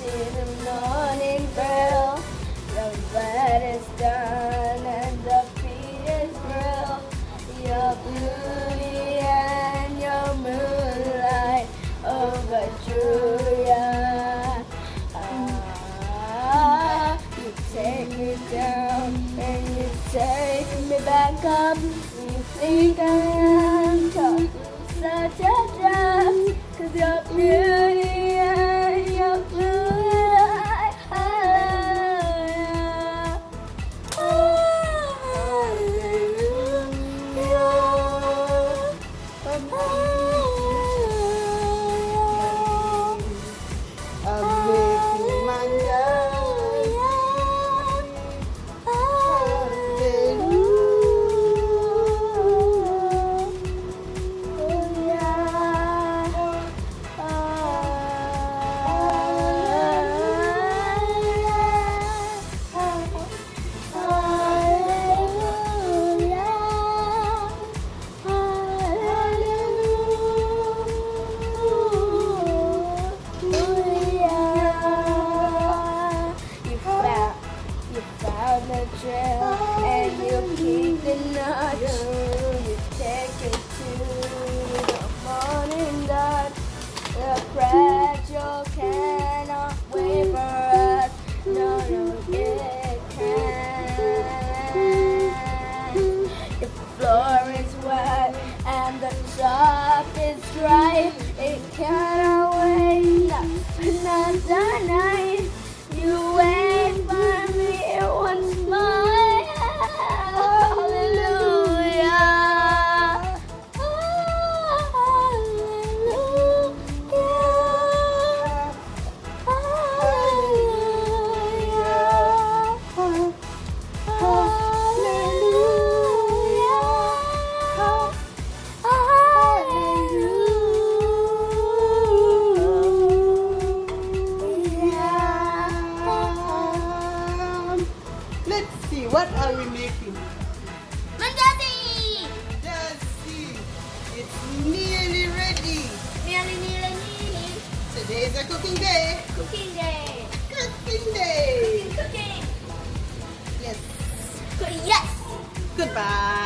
in the morning grill. The bread is done and the feet is grilled. Your beauty and your moonlight over Julia. You take me down and you take me back up. You think I am talking such a drop, 'cause your beauty and your moonlight. And you keep the nut. You take it to the morning dark. The fragile cannot wait for us. No, it can't. The floor is wet and the top is dry. It cannot wait another night. You wait for me once more. Let's see, what are we making? Mandasi! Mandasi! It's nearly ready. Nearly. Today is a cooking day. Cooking day. Cooking day. Cooking. Yes. Yes. Goodbye.